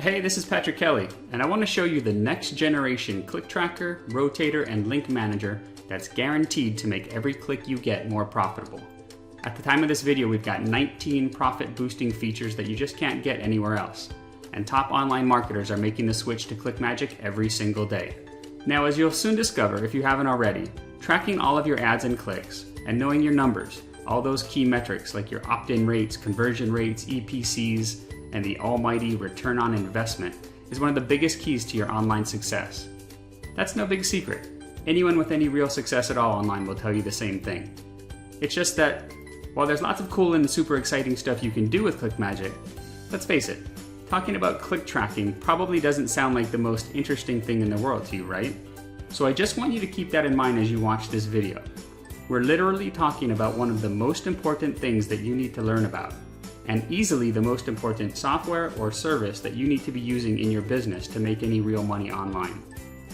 Hey, this is Patrick Kelly, and I want to show you the next generation click tracker, rotator, and link manager that's guaranteed to make every click you get more profitable. At the time of this video, we've got 19 profit boosting features that you just can't get anywhere else. And top online marketers are making the switch to ClickMagick every single day. Now, as you'll soon discover if you haven't already, tracking all of your ads and clicks and knowing your numbers, all those key metrics like your opt-in rates, conversion rates, EPCs, and the almighty return on investment is one of the biggest keys to your online success. That's no big secret. Anyone with any real success at all online will tell you the same thing. It's just that while there's lots of cool and super exciting stuff you can do with ClickMagick, let's face it, talking about click tracking probably doesn't sound like the most interesting thing in the world to you, right? So I just want you to keep that in mind as you watch this video. We're literally talking about one of the most important things that you need to learn about, and easily the most important software or service that you need to be using in your business to make any real money online.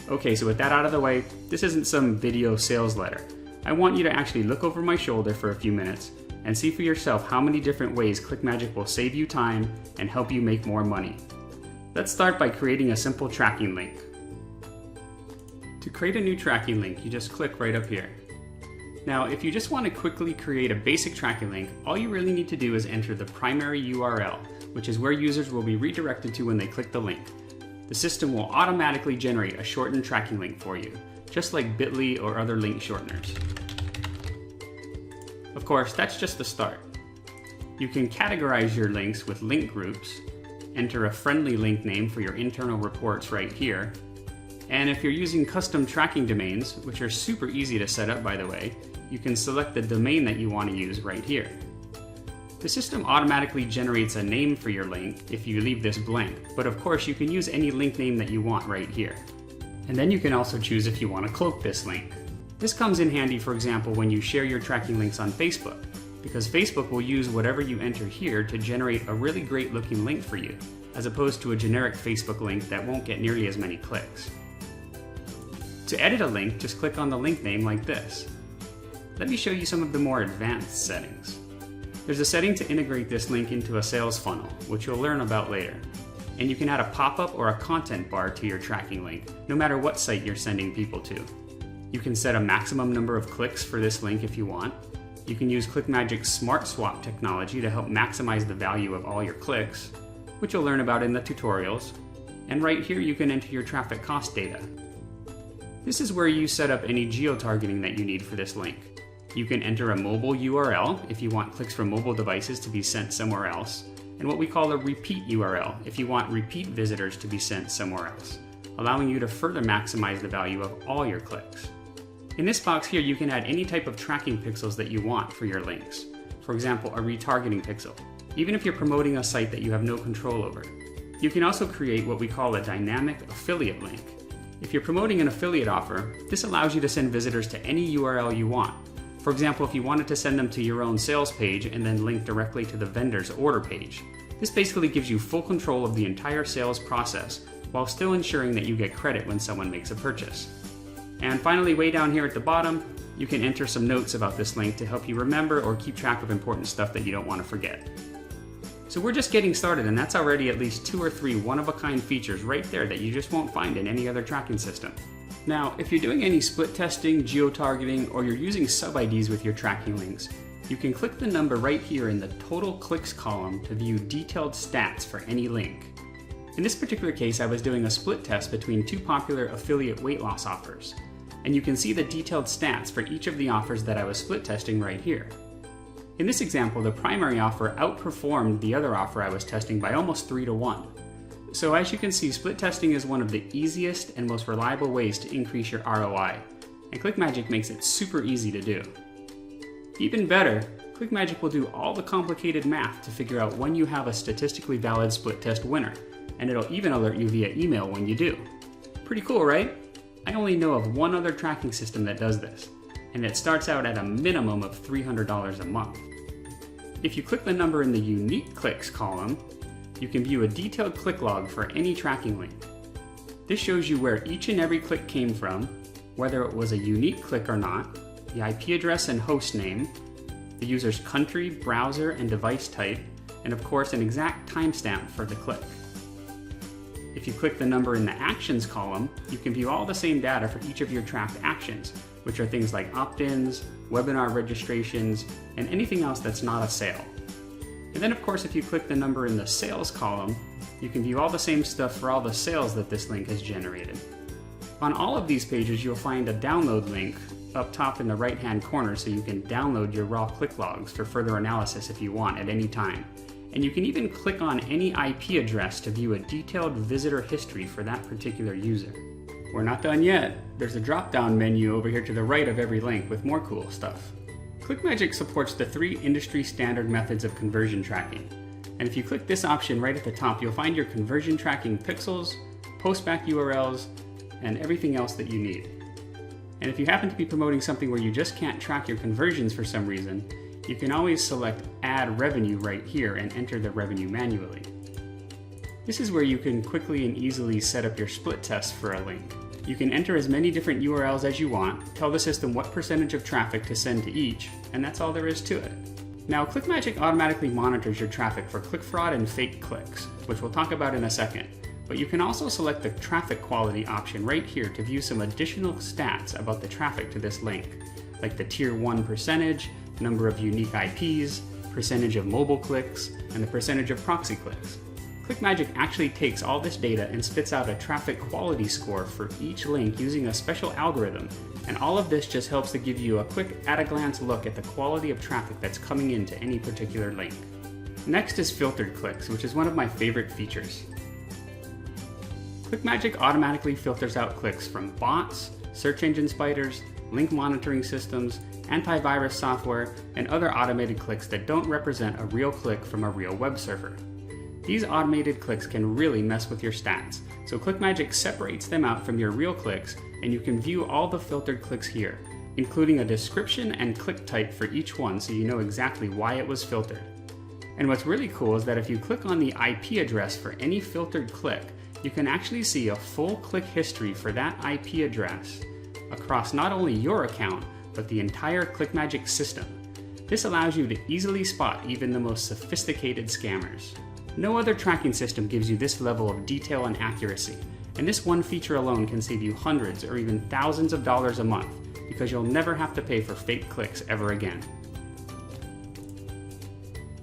Okay, so with that out of the way, this isn't some video sales letter. I want you to actually look over my shoulder for a few minutes and see for yourself how many different ways ClickMagick will save you time and help you make more money. Let's start by creating a simple tracking link. To create a new tracking link, you just click right up here. Now, if you just want to quickly create a basic tracking link, all you really need to do is enter the primary URL, which is where users will be redirected to when they click the link. The system will automatically generate a shortened tracking link for you, just like Bitly or other link shorteners. Of course, that's just the start. You can categorize your links with link groups, enter a friendly link name for your internal reports right here, and if you're using custom tracking domains, which are super easy to set up by the way, you can select the domain that you want to use right here. The system automatically generates a name for your link if you leave this blank, but of course you can use any link name that you want right here. And then you can also choose if you want to cloak this link. This comes in handy, for example, when you share your tracking links on Facebook, because Facebook will use whatever you enter here to generate a really great looking link for you, as opposed to a generic Facebook link that won't get nearly as many clicks. To edit a link, just click on the link name like this. Let me show you some of the more advanced settings. There's a setting to integrate this link into a sales funnel, which you'll learn about later. And you can add a pop-up or a content bar to your tracking link, no matter what site you're sending people to. You can set a maximum number of clicks for this link if you want. You can use ClickMagick's Smart Swap technology to help maximize the value of all your clicks, which you'll learn about in the tutorials. And right here you can enter your traffic cost data. This is where you set up any geo-targeting that you need for this link. You can enter a mobile URL if you want clicks from mobile devices to be sent somewhere else, and what we call a repeat URL if you want repeat visitors to be sent somewhere else, allowing you to further maximize the value of all your clicks. In this box here, you can add any type of tracking pixels that you want for your links. For example, a retargeting pixel, even if you're promoting a site that you have no control over. You can also create what we call a dynamic affiliate link. If you're promoting an affiliate offer, this allows you to send visitors to any URL you want. For example, if you wanted to send them to your own sales page and then link directly to the vendor's order page. This basically gives you full control of the entire sales process while still ensuring that you get credit when someone makes a purchase. And finally, way down here at the bottom, you can enter some notes about this link to help you remember or keep track of important stuff that you don't want to forget. So we're just getting started, and that's already at least 2 or 3 one-of-a-kind features right there that you just won't find in any other tracking system. Now, if you're doing any split testing, geo-targeting, or you're using sub-IDs with your tracking links, you can click the number right here in the total clicks column to view detailed stats for any link. In this particular case, I was doing a split test between 2 popular affiliate weight loss offers, and you can see the detailed stats for each of the offers that I was split testing right here. In this example, the primary offer outperformed the other offer I was testing by almost 3 to 1. So as you can see, split testing is one of the easiest and most reliable ways to increase your ROI, and ClickMagick makes it super easy to do. Even better, ClickMagick will do all the complicated math to figure out when you have a statistically valid split test winner, and it'll even alert you via email when you do. Pretty cool, right? I only know of one other tracking system that does this, and it starts out at a minimum of $300 a month. If you click the number in the unique clicks column, you can view a detailed click log for any tracking link. This shows you where each and every click came from, whether it was a unique click or not, the IP address and host name, the user's country, browser, and device type, and of course an exact timestamp for the click. If you click the number in the Actions column, you can view all the same data for each of your tracked actions, which are things like opt-ins, webinar registrations, and anything else that's not a sale. And then of course, if you click the number in the Sales column, you can view all the same stuff for all the sales that this link has generated. On all of these pages, you'll find a download link up top in the right-hand corner so you can download your raw click logs for further analysis if you want at any time. And you can even click on any IP address to view a detailed visitor history for that particular user. We're not done yet. There's a drop-down menu over here to the right of every link with more cool stuff. ClickMagick supports the 3 industry standard methods of conversion tracking. And if you click this option right at the top, you'll find your conversion tracking pixels, postback URLs, and everything else that you need. And if you happen to be promoting something where you just can't track your conversions for some reason, you can always select Add Revenue right here and enter the revenue manually. This is where you can quickly and easily set up your split test for a link. You can enter as many different URLs as you want, tell the system what percentage of traffic to send to each, and that's all there is to it. Now, ClickMagick automatically monitors your traffic for click fraud and fake clicks, which we'll talk about in a second. But you can also select the traffic quality option right here to view some additional stats about the traffic to this link, like the Tier 1 percentage, number of unique IPs, percentage of mobile clicks, and the percentage of proxy clicks. ClickMagick actually takes all this data and spits out a traffic quality score for each link using a special algorithm, and all of this just helps to give you a quick at-a-glance look at the quality of traffic that's coming into any particular link. Next is filtered clicks, which is one of my favorite features. ClickMagick automatically filters out clicks from bots, search engine spiders, link monitoring systems, antivirus software, and other automated clicks that don't represent a real click from a real web server. These automated clicks can really mess with your stats, so ClickMagick separates them out from your real clicks, and you can view all the filtered clicks here, including a description and click type for each one so you know exactly why it was filtered. And what's really cool is that if you click on the IP address for any filtered click, you can actually see a full click history for that IP address across not only your account, but the entire ClickMagick system. This allows you to easily spot even the most sophisticated scammers. No other tracking system gives you this level of detail and accuracy, and this one feature alone can save you hundreds or even thousands of dollars a month because you'll never have to pay for fake clicks ever again.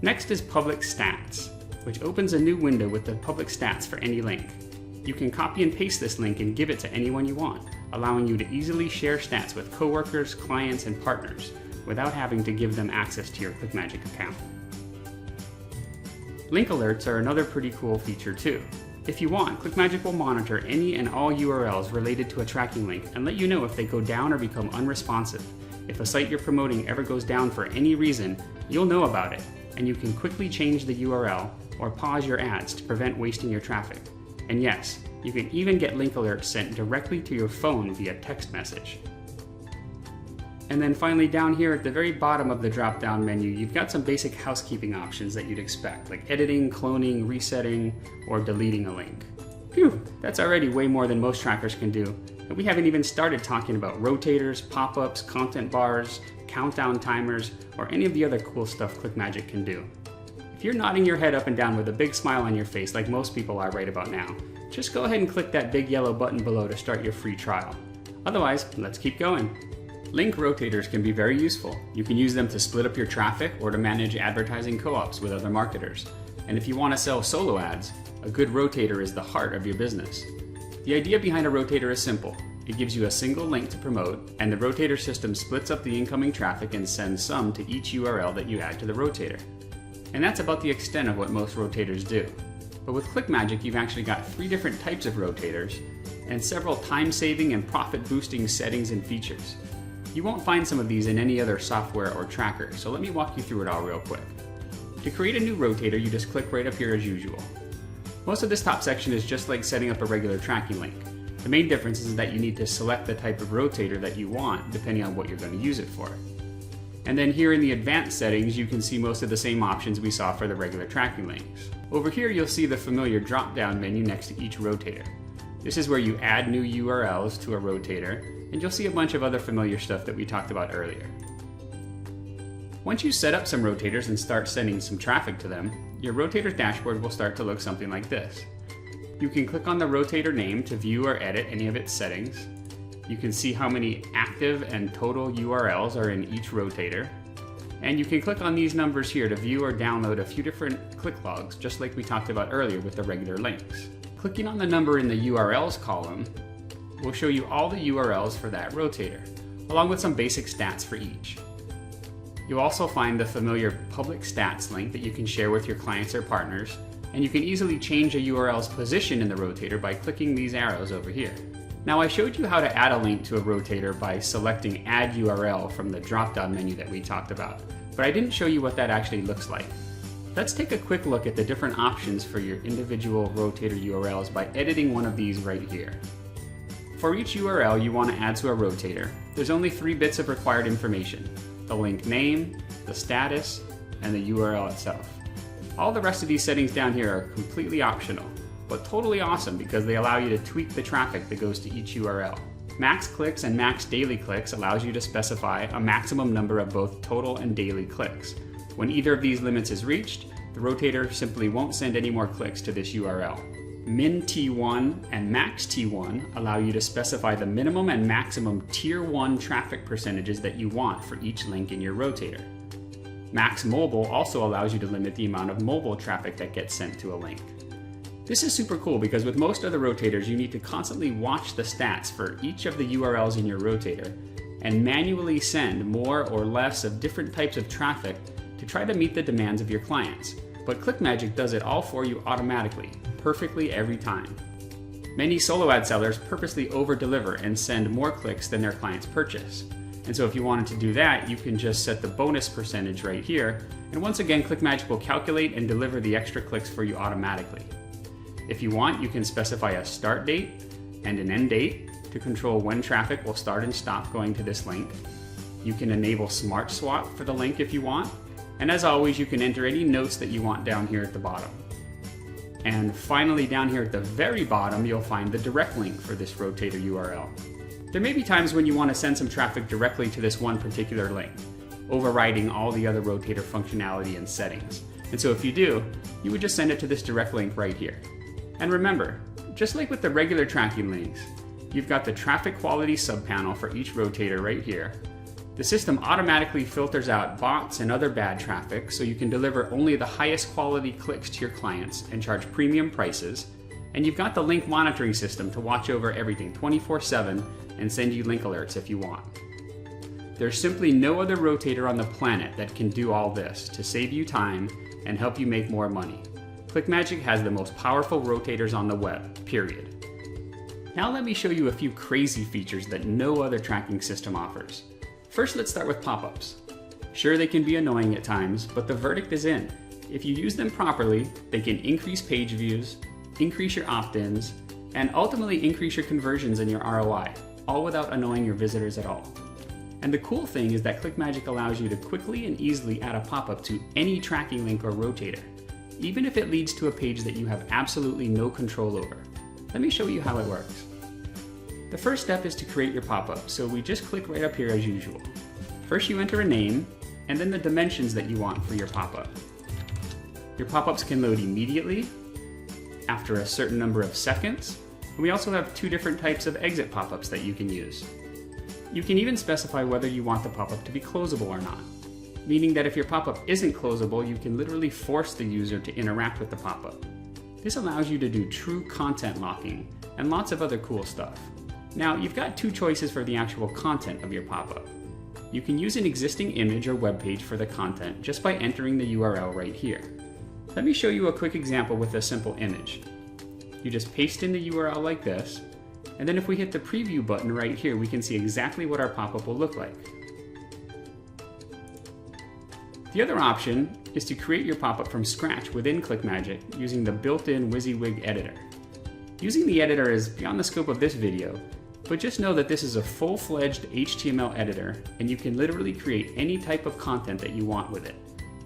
Next is Public Stats, which opens a new window with the public stats for any link. You can copy and paste this link and give it to anyone you want, allowing you to easily share stats with coworkers, clients, and partners without having to give them access to your ClickMagick account. Link alerts are another pretty cool feature too. If you want, ClickMagick will monitor any and all URLs related to a tracking link and let you know if they go down or become unresponsive. If a site you're promoting ever goes down for any reason, you'll know about it, and you can quickly change the URL or pause your ads to prevent wasting your traffic. And yes, you can even get link alerts sent directly to your phone via text message. And then finally down here at the very bottom of the drop-down menu, you've got some basic housekeeping options that you'd expect, like editing, cloning, resetting, or deleting a link. Phew, that's already way more than most trackers can do. And we haven't even started talking about rotators, pop-ups, content bars, countdown timers, or any of the other cool stuff ClickMagick can do. If you're nodding your head up and down with a big smile on your face like most people are right about now, just go ahead and click that big yellow button below to start your free trial. Otherwise, let's keep going. Link rotators can be very useful. You can use them to split up your traffic or to manage advertising co-ops with other marketers. And if you want to sell solo ads, a good rotator is the heart of your business. The idea behind a rotator is simple. It gives you a single link to promote, and the rotator system splits up the incoming traffic and sends some to each URL that you add to the rotator. And that's about the extent of what most rotators do. But with ClickMagick, you've actually got 3 different types of rotators and several time-saving and profit-boosting settings and features. You won't find some of these in any other software or tracker, so let me walk you through it all real quick. To create a new rotator, you just click right up here as usual. Most of this top section is just like setting up a regular tracking link. The main difference is that you need to select the type of rotator that you want, depending on what you're going to use it for. And then here in the advanced settings, you can see most of the same options we saw for the regular tracking links. Over here, you'll see the familiar drop-down menu next to each rotator. This is where you add new URLs to a rotator, and you'll see a bunch of other familiar stuff that we talked about earlier. Once you set up some rotators and start sending some traffic to them, your rotator's dashboard will start to look something like this. You can click on the rotator name to view or edit any of its settings. You can see how many active and total URLs are in each rotator. And you can click on these numbers here to view or download a few different click logs, just like we talked about earlier with the regular links. Clicking on the number in the URLs column will show you all the URLs for that rotator, along with some basic stats for each. You'll also find the familiar public stats link that you can share with your clients or partners, and you can easily change a URL's position in the rotator by clicking these arrows over here. Now, I showed you how to add a link to a rotator by selecting Add URL from the drop-down menu that we talked about, but I didn't show you what that actually looks like. Let's take a quick look at the different options for your individual rotator URLs by editing one of these right here. For each URL you want to add to a rotator, there's only 3 bits of required information: the link name, the status, and the URL itself. All the rest of these settings down here are completely optional, but totally awesome because they allow you to tweak the traffic that goes to each URL. Max clicks and max daily clicks allows you to specify a maximum number of both total and daily clicks. When either of these limits is reached, the rotator simply won't send any more clicks to this URL. Min T1 and Max T1 allow you to specify the minimum and maximum Tier 1 traffic percentages that you want for each link in your rotator. Max Mobile also allows you to limit the amount of mobile traffic that gets sent to a link. This is super cool because with most other rotators you need to constantly watch the stats for each of the URLs in your rotator and manually send more or less of different types of traffic to try to meet the demands of your clients. But ClickMagick does it all for you automatically, perfectly every time. Many solo ad sellers purposely over-deliver and send more clicks than their clients purchase. And so if you wanted to do that, you can just set the bonus percentage right here, and once again ClickMagick will calculate and deliver the extra clicks for you automatically. If you want, you can specify a start date and an end date to control when traffic will start and stop going to this link. You can enable Smart Swap for the link if you want. And as always, you can enter any notes that you want down here at the bottom. And finally, down here at the very bottom, you'll find the direct link for this rotator URL. There may be times when you want to send some traffic directly to this one particular link, overriding all the other rotator functionality and settings. And so if you do, you would just send it to this direct link right here. And remember, just like with the regular tracking links, you've got the traffic quality subpanel for each rotator right here. The system automatically filters out bots and other bad traffic so you can deliver only the highest quality clicks to your clients and charge premium prices. And you've got the link monitoring system to watch over everything 24/7 and send you link alerts if you want. There's simply no other rotator on the planet that can do all this to save you time and help you make more money. ClickMagick has the most powerful rotators on the web, period. Now let me show you a few crazy features that no other tracking system offers. First, let's start with pop-ups. Sure, they can be annoying at times, but the verdict is in. If you use them properly, they can increase page views, increase your opt-ins, and ultimately increase your conversions and your ROI, all without annoying your visitors at all. And the cool thing is that ClickMagick allows you to quickly and easily add a pop-up to any tracking link or rotator, even if it leads to a page that you have absolutely no control over. Let me show you how it works. The first step is to create your pop-up, so we just click right up here as usual. First you enter a name, and then the dimensions that you want for your pop-up. Your pop-ups can load immediately, after a certain number of seconds, and we also have 2 different types of exit pop-ups that you can use. You can even specify whether you want the pop-up to be closable or not, meaning that if your pop-up isn't closable, you can literally force the user to interact with the pop-up. This allows you to do true content locking and lots of other cool stuff. Now, you've got 2 choices for the actual content of your pop-up. You can use an existing image or web page for the content just by entering the URL right here. Let me show you a quick example with a simple image. You just paste in the URL like this, and then if we hit the preview button right here, we can see exactly what our pop-up will look like. The other option is to create your pop-up from scratch within ClickMagick using the built-in WYSIWYG editor. Using the editor is beyond the scope of this video, but just know that this is a full-fledged HTML editor, and you can literally create any type of content that you want with it,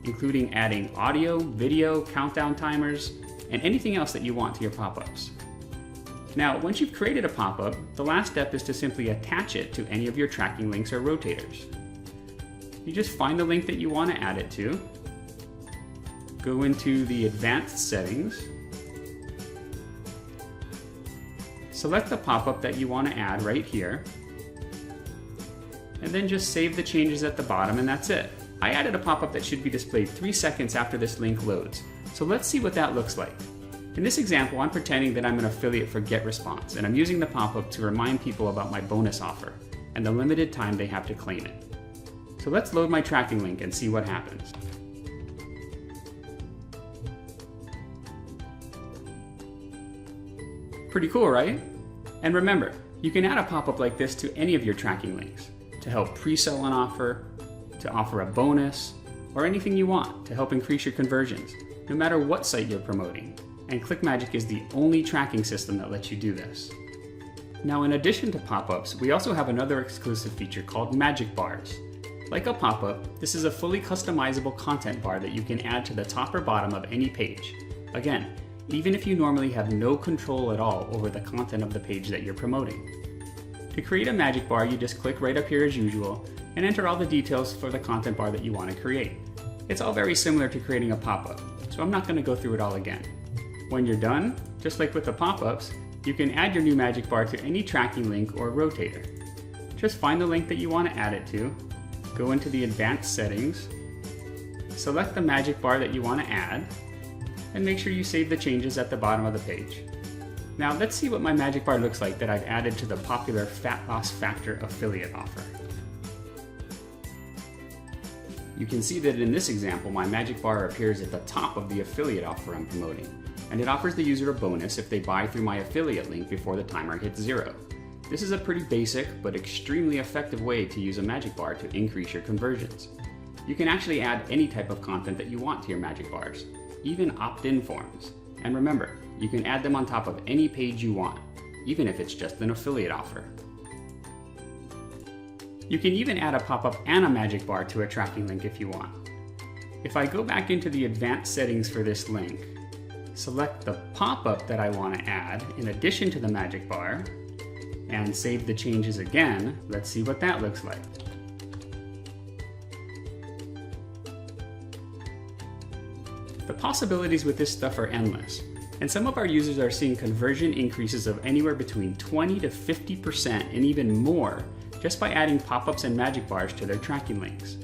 including adding audio, video, countdown timers, and anything else that you want to your pop-ups. Now, once you've created a pop-up, the last step is to simply attach it to any of your tracking links or rotators. You just find the link that you want to add it to, go into the advanced settings, Select the pop-up that you want to add right here, and then just save the changes at the bottom, and that's it. I added a pop-up that should be displayed 3 seconds after this link loads, so let's see what that looks like. In this example, I'm pretending that I'm an affiliate for GetResponse, and I'm using the pop-up to remind people about my bonus offer and the limited time they have to claim it. So let's load my tracking link and see what happens. Pretty cool, right? And remember, you can add a pop-up like this to any of your tracking links to help pre-sell an offer, to offer a bonus, or anything you want to help increase your conversions, no matter what site you're promoting. And ClickMagick is the only tracking system that lets you do this. Now, in addition to pop-ups, we also have another exclusive feature called Magic Bars. Like a pop-up, this is a fully customizable content bar that you can add to the top or bottom of any page. Again, even if you normally have no control at all over the content of the page that you're promoting. To create a magic bar, you just click right up here as usual and enter all the details for the content bar that you want to create. It's all very similar to creating a pop-up, so I'm not going to go through it all again. When you're done, just like with the pop-ups, you can add your new magic bar to any tracking link or rotator. Just find the link that you want to add it to, go into the advanced settings, select the magic bar that you want to add, and make sure you save the changes at the bottom of the page. Now let's see what my magic bar looks like that I've added to the popular Fat Loss Factor affiliate offer. You can see that in this example, my magic bar appears at the top of the affiliate offer I'm promoting, and it offers the user a bonus if they buy through my affiliate link before the timer hits 0. This is a pretty basic but extremely effective way to use a magic bar to increase your conversions. You can actually add any type of content that you want to your magic bars, even opt-in forms. And remember, you can add them on top of any page you want, even if it's just an affiliate offer. You can even add a pop-up and a magic bar to a tracking link if you want. If I go back into the advanced settings for this link, select the pop-up that I want to add in addition to the magic bar, and save the changes again, let's see what that looks like. The possibilities with this stuff are endless, and some of our users are seeing conversion increases of anywhere between 20 to 50% and even more just by adding pop-ups and magic bars to their tracking links.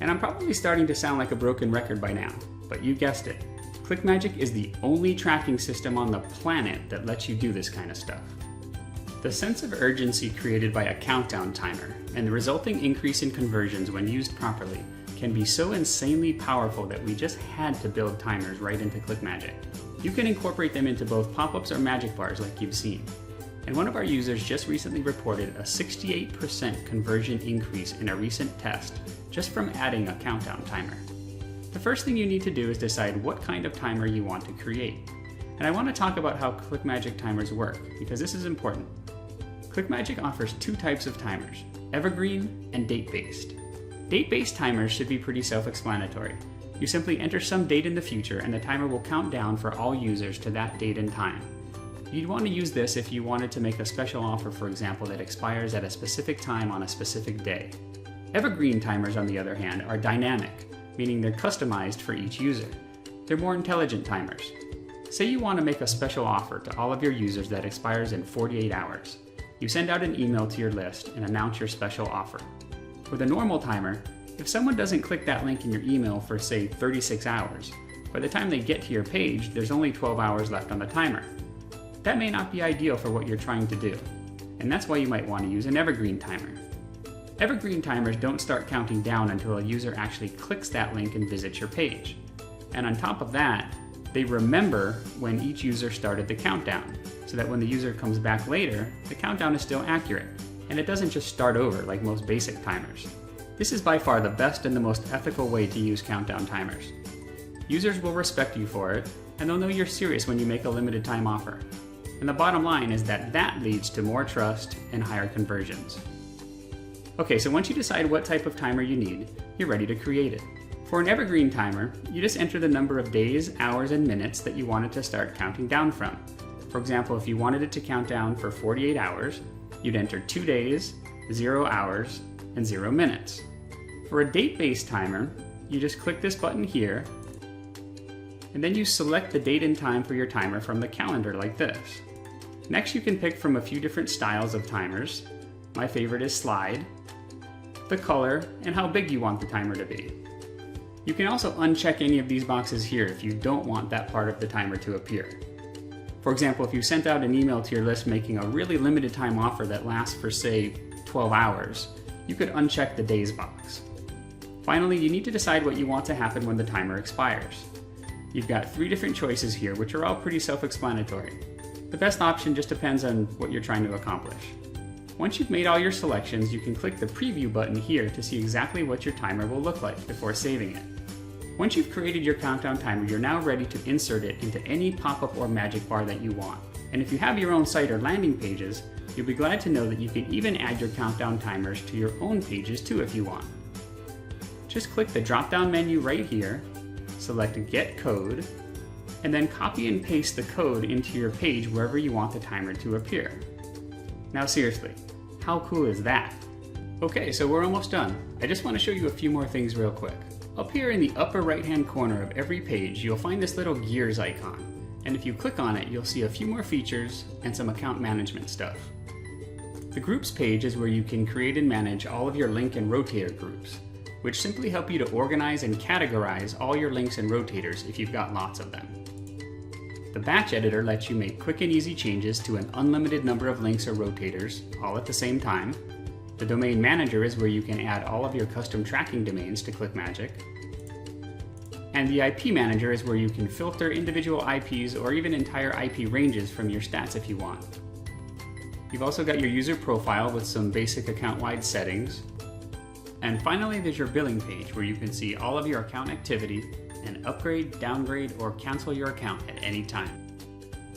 And I'm probably starting to sound like a broken record by now, but you guessed it. ClickMagick is the only tracking system on the planet that lets you do this kind of stuff. The sense of urgency created by a countdown timer and the resulting increase in conversions when used properly can be so insanely powerful that we just had to build timers right into ClickMagick. You can incorporate them into both pop-ups or magic bars like you've seen. And one of our users just recently reported a 68% conversion increase in a recent test just from adding a countdown timer. The first thing you need to do is decide what kind of timer you want to create. And I want to talk about how ClickMagick timers work because this is important. ClickMagick offers 2 types of timers, evergreen and date-based. Date-based timers should be pretty self-explanatory. You simply enter some date in the future and the timer will count down for all users to that date and time. You'd want to use this if you wanted to make a special offer, for example, that expires at a specific time on a specific day. Evergreen timers, on the other hand, are dynamic, meaning they're customized for each user. They're more intelligent timers. Say you want to make a special offer to all of your users that expires in 48 hours. You send out an email to your list and announce your special offer. With a normal timer, if someone doesn't click that link in your email for, say, 36 hours, by the time they get to your page, there's only 12 hours left on the timer. That may not be ideal for what you're trying to do, and that's why you might want to use an evergreen timer. Evergreen timers don't start counting down until a user actually clicks that link and visits your page. And on top of that, they remember when each user started the countdown, so that when the user comes back later, the countdown is still accurate, and it doesn't just start over like most basic timers. This is by far the best and the most ethical way to use countdown timers. Users will respect you for it, and they'll know you're serious when you make a limited time offer. And the bottom line is that that leads to more trust and higher conversions. Okay, so once you decide what type of timer you need, you're ready to create it. For an evergreen timer, you just enter the number of days, hours, and minutes that you want it to start counting down from. For example, if you wanted it to count down for 48 hours, you'd enter 2 days, 0 hours, and 0 minutes. For a date-based timer, you just click this button here, and then you select the date and time for your timer from the calendar like this. Next, you can pick from a few different styles of timers. My favorite is slide, the color, and how big you want the timer to be. You can also uncheck any of these boxes here if you don't want that part of the timer to appear. For example, if you sent out an email to your list making a really limited time offer that lasts for, say, 12 hours, you could uncheck the days box. Finally, you need to decide what you want to happen when the timer expires. You've got 3 different choices here, which are all pretty self-explanatory. The best option just depends on what you're trying to accomplish. Once you've made all your selections, you can click the preview button here to see exactly what your timer will look like before saving it. Once you've created your countdown timer, you're now ready to insert it into any pop-up or magic bar that you want. And if you have your own site or landing pages, you'll be glad to know that you can even add your countdown timers to your own pages too if you want. Just click the drop-down menu right here, select Get Code, and then copy and paste the code into your page wherever you want the timer to appear. Now seriously, how cool is that? Okay, so we're almost done. I just want to show you a few more things real quick. Up here in the upper right-hand corner of every page, you'll find this little gears icon. And if you click on it, you'll see a few more features and some account management stuff. The Groups page is where you can create and manage all of your link and rotator groups, which simply help you to organize and categorize all your links and rotators if you've got lots of them. The Batch Editor lets you make quick and easy changes to an unlimited number of links or rotators, all at the same time. The Domain Manager is where you can add all of your custom tracking domains to ClickMagick. And the IP Manager is where you can filter individual IPs or even entire IP ranges from your stats if you want. You've also got your user profile with some basic account-wide settings. And finally, there's your billing page where you can see all of your account activity and upgrade, downgrade, or cancel your account at any time.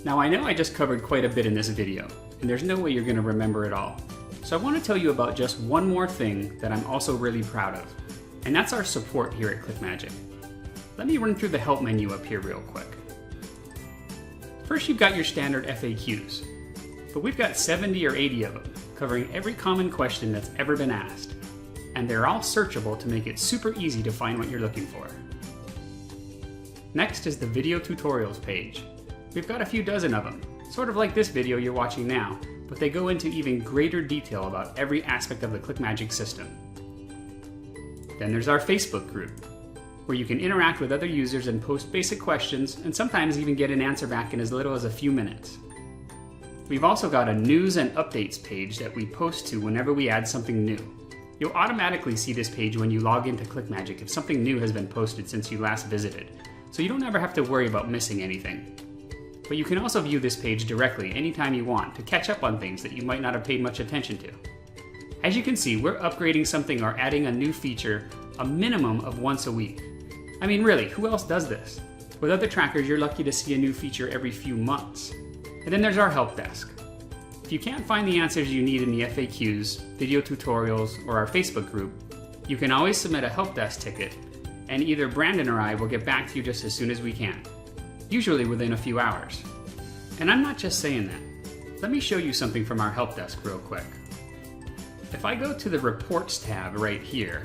Now I know I just covered quite a bit in this video, and there's no way you're going to remember it all. So I want to tell you about just one more thing that I'm also really proud of, and that's our support here at ClickMagick. Let me run through the help menu up here real quick. First, you've got your standard FAQs, but we've got 70 or 80 of them, covering every common question that's ever been asked, and they're all searchable to make it super easy to find what you're looking for. Next is the video tutorials page. We've got a few dozen of them, sort of like this video you're watching now, but they go into even greater detail about every aspect of the ClickMagick system. Then there's our Facebook group, where you can interact with other users and post basic questions, and sometimes even get an answer back in as little as a few minutes. We've also got a news and updates page that we post to whenever we add something new. You'll automatically see this page when you log into ClickMagick if something new has been posted since you last visited, so you don't ever have to worry about missing anything. But you can also view this page directly anytime you want to catch up on things that you might not have paid much attention to. As you can see, we're upgrading something or adding a new feature a minimum of once a week. I mean, really, who else does this? With other trackers, you're lucky to see a new feature every few months. And then there's our help desk. If you can't find the answers you need in the FAQs, video tutorials, or our Facebook group, you can always submit a help desk ticket, and either Brandon or I will get back to you just as soon as we can, usually within a few hours. And I'm not just saying that. Let me show you something from our help desk real quick. If I go to the Reports tab right here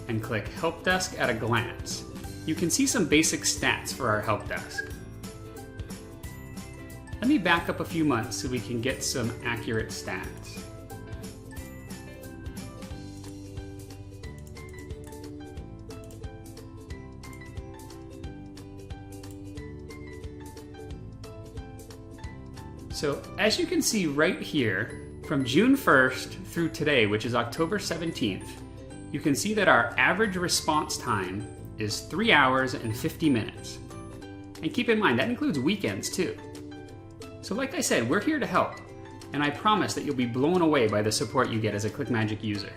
and click Help Desk at a Glance, you can see some basic stats for our help desk. Let me back up a few months so we can get some accurate stats. So as you can see right here, from June 1st through today, which is October 17th, you can see that our average response time is 3 hours and 50 minutes. And keep in mind, that includes weekends too. So like I said, we're here to help, and I promise that you'll be blown away by the support you get as a ClickMagick user.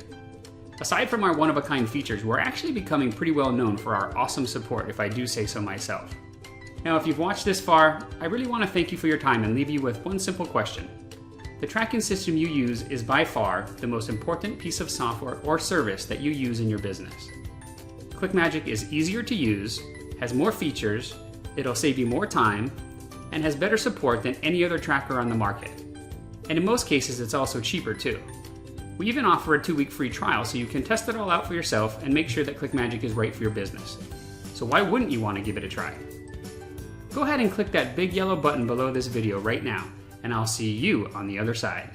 Aside from our one-of-a-kind features, we're actually becoming pretty well known for our awesome support, if I do say so myself. Now, if you've watched this far, I really want to thank you for your time and leave you with one simple question. The tracking system you use is by far the most important piece of software or service that you use in your business. ClickMagick is easier to use, has more features, it'll save you more time, and has better support than any other tracker on the market. And in most cases, it's also cheaper too. We even offer a 2-week free trial so you can test it all out for yourself and make sure that ClickMagick is right for your business. So why wouldn't you want to give it a try? Go ahead and click that big yellow button below this video right now, and I'll see you on the other side.